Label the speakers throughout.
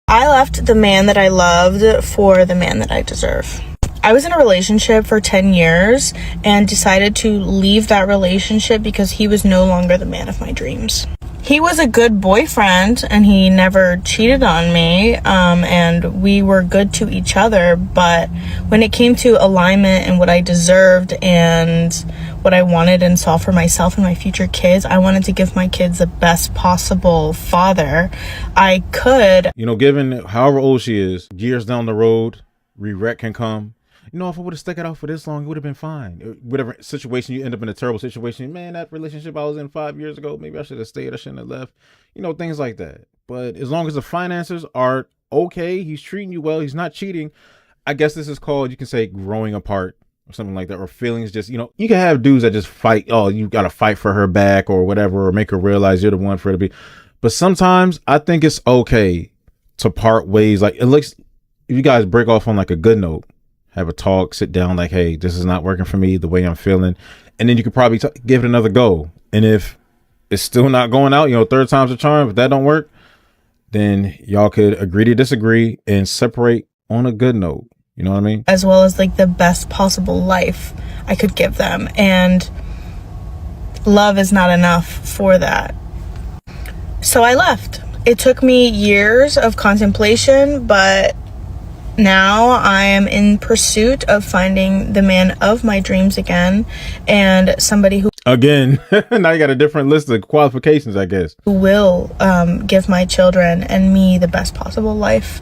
Speaker 1: I left the man that I loved for the man that I deserve. I was in a relationship for 10 years and decided to leave that relationship because he was no longer the man of my dreams. He was a good boyfriend and he never cheated on me, and we were good to each other, but when it came to alignment and what I deserved and what I wanted and saw for myself and my future kids, I wanted to give my kids the best possible father I could.
Speaker 2: You know, given however old she is, years down the road, regret can come. You know, if I would have stuck it out for this long, it would have been fine. Whatever situation, you end up in a terrible situation. Man, that relationship I was in 5 years ago, maybe I should have stayed. I shouldn't have left. You know, things like that. But as long as the finances are okay, he's treating you well, he's not cheating. I guess this is called, you can say, growing apart or something like that. Or feelings just, you know, you can have dudes that just fight. Oh, you got to fight for her back or whatever, or make her realize you're the one for her to be. But sometimes I think it's okay to part ways. Like, it looks, if you guys break off on like a good note, have a talk, sit down, like, hey, this is not working for me the way I'm feeling. And then you could probably give it another go. And if it's still not going out, you know, third time's a charm, if that don't work, then y'all could agree to disagree and separate on a good note. You know what I mean?
Speaker 1: As well as like the best possible life I could give them. And love is not enough for that. So I left. It took me years of contemplation, but now I am in pursuit of finding the man of my dreams again, and somebody who
Speaker 2: again now you got a different list of qualifications, I guess,
Speaker 1: who will give my children and me the best possible life.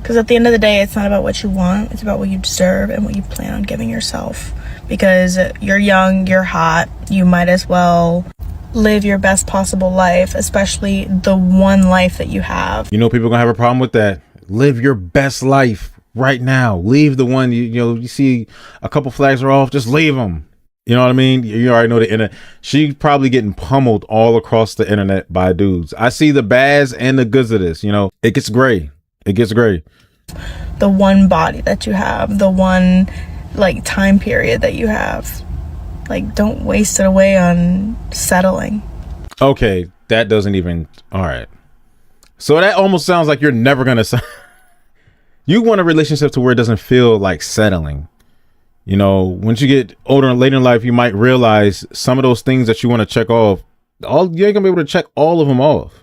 Speaker 1: Because at the end of the day, it's not about what you want, it's about what you deserve and what you plan on giving yourself. Because you're young, you're hot, you might as well live your best possible life, especially the one life that you have.
Speaker 2: You know, people are gonna have a problem with that. Live your best life right now. Leave the one you see a couple flags are off, just leave them. You know what I mean? You already know the internet. She's probably getting pummeled all across the internet by dudes. I see the bads and the goods of this. You know, it gets gray. It gets gray.
Speaker 1: The one body that you have, the one like time period that you have, like, don't waste it away on settling.
Speaker 2: Okay, that doesn't even. All right. So that almost sounds like you're never going to. You want a relationship to where it doesn't feel like settling. You know, once you get older and later in life, you might realize some of those things that you want to check off. You ain't going to be able to check all of them off.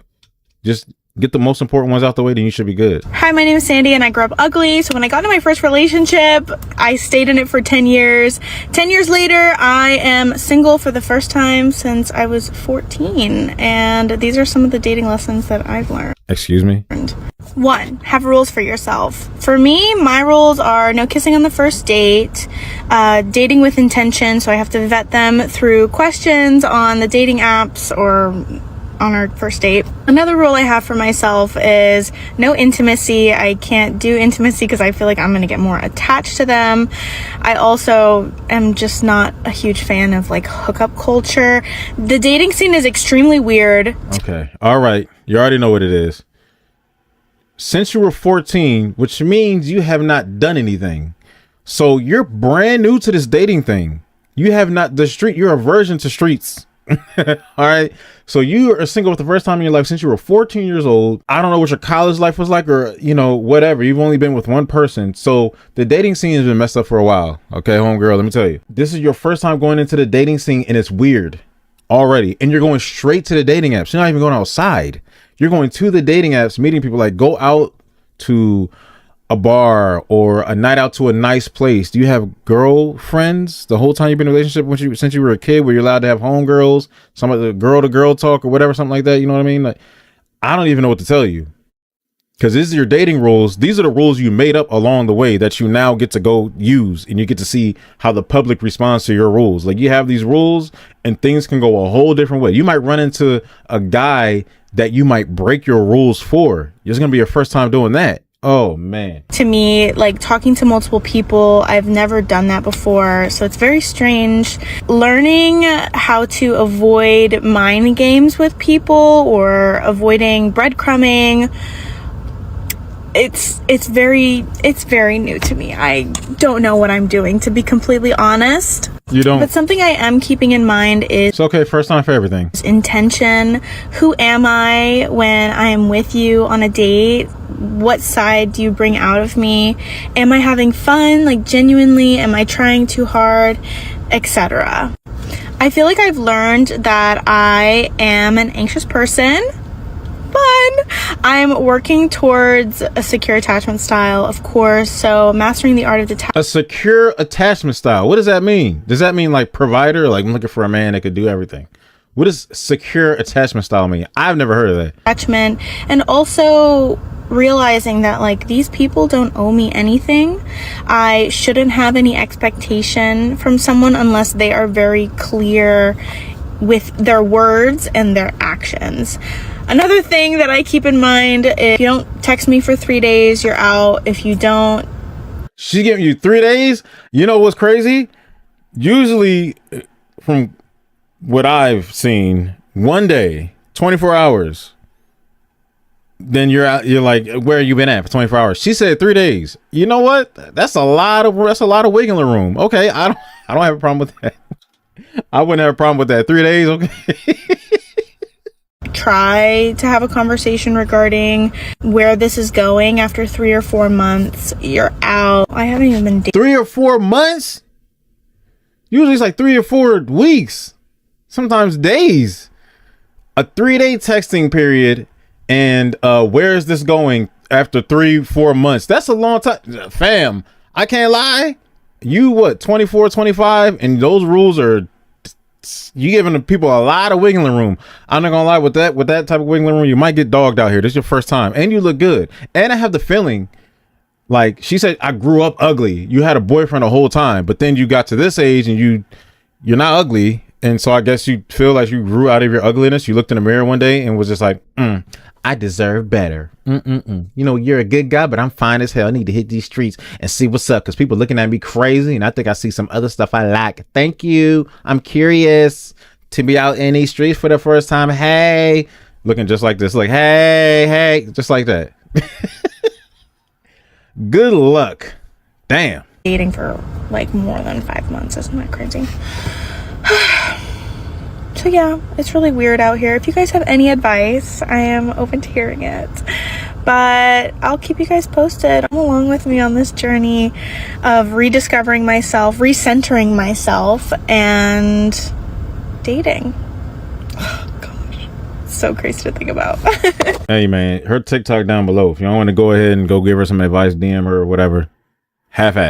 Speaker 2: Just get the most important ones out the way, then you should be good.
Speaker 1: Hi, my name is Sandy and I grew up ugly. So when I got into my first relationship, I stayed in it for 10 years. 10 years later, I am single for the first time since I was 14. And these are some of the dating lessons that I've learned.
Speaker 2: Excuse me?
Speaker 1: 1, have rules for yourself. For me, my rules are no kissing on the first date, dating with intention. So I have to vet them through questions on the dating apps or on our first date. Another rule I have for myself is no intimacy. I can't do intimacy because I feel like I'm going to get more attached to them. I also am just not a huge fan of like hookup culture. The dating scene is extremely weird.
Speaker 2: Okay. All right. You already know what it is. Since you were 14, which means you have not done anything. So you're brand new to this dating thing. You have not you're a virgin to streets. All right. So you are single for the first time in your life since you were 14 years old. I don't know what your college life was like, or, you know, whatever. You've only been with one person. So the dating scene has been messed up for a while. Okay, homegirl, let me tell you. This is your first time going into the dating scene and it's weird already. And you're going straight to the dating apps. You're not even going outside. You're going to the dating apps, meeting people. Like, go out to a bar or a night out to a nice place. Do you have girlfriends the whole time you've been in a relationship since you were a kid, where you're allowed to have homegirls, some of the girl to girl talk or whatever, something like that? You know what I mean? Like, I don't even know what to tell you, because this is your dating rules. These are the rules you made up along the way that you now get to go use, and you get to see how the public responds to your rules. Like, you have these rules and things can go a whole different way. You might run into a guy that you might break your rules for. It's going to be your first time doing that. Oh, man.
Speaker 1: To me, like, talking to multiple people, I've never done that before. So it's very strange. Learning how to avoid mind games with people or avoiding breadcrumbing. It's very new to me. I don't know what I'm doing, to be completely honest.
Speaker 2: You don't.
Speaker 1: But something I am keeping in mind is
Speaker 2: It's okay. First time for everything.
Speaker 1: intention. Who am I when I am with you on a date? What side do you bring out of me? Am I having fun? Like, genuinely? Am I trying too hard? Etc. I feel like I've learned that I am an anxious person, but I'm working towards a secure attachment style, of course. So mastering the art of detachment.
Speaker 2: A secure attachment style. What does that mean? Does that mean like provider? Like I'm looking for a man that could do everything. What does secure attachment style mean? I've never heard of that.
Speaker 1: Attachment, and also realizing that like these people don't owe me anything. I shouldn't have any expectation from someone unless they are very clear with their words and their actions. Another thing that I keep in mind is if you don't text me for 3 days, you're out. If you don't,
Speaker 2: She's giving you 3 days. You know what's crazy? Usually, from what I've seen, 1 day, 24 hours. Then you're out. You're like, where you been at for 24 hours? She said 3 days. You know what? That's a lot of wiggling room. Okay, I don't have a problem with that. I wouldn't have a problem with that. 3 days, okay.
Speaker 1: try to have a conversation regarding where this is going. After 3 or 4 months, you're out. I haven't even been dating.
Speaker 2: 3 or 4 months? Usually it's like 3 or 4 weeks, sometimes days. A 3-day texting period, and where is this going after 3-4 months? That's a long time, fam. I can't lie. You what, 24, 25, and those rules are, you giving the people a lot of wiggling room. I'm not gonna lie, with that type of wiggling room, you might get dogged out here. This is your first time, and you look good. And I have the feeling, like she said, I grew up ugly. You had a boyfriend the whole time, but then you got to this age and you're not ugly, and so I guess you feel like you grew out of your ugliness. You looked in the mirror one day and was just like, I deserve better. You know, you're a good guy, but I'm fine as hell. I need to hit these streets and see what's up, because people looking at me crazy, and I think I see some other stuff I like. Thank you. I'm curious to be out in these streets for the first time. Hey, looking just like this. Like, hey, just like that. Good luck. Damn.
Speaker 1: Dating for like more than 5 months. Isn't that crazy? So yeah, it's really weird out here. If you guys have any advice, I am open to hearing it. But I'll keep you guys posted. Come along with me on this journey of rediscovering myself, recentering myself, and dating. Oh, gosh. So crazy to think about.
Speaker 2: Hey man, her TikTok down below. If y'all want to go ahead and go give her some advice, DM her or whatever. Half-ass.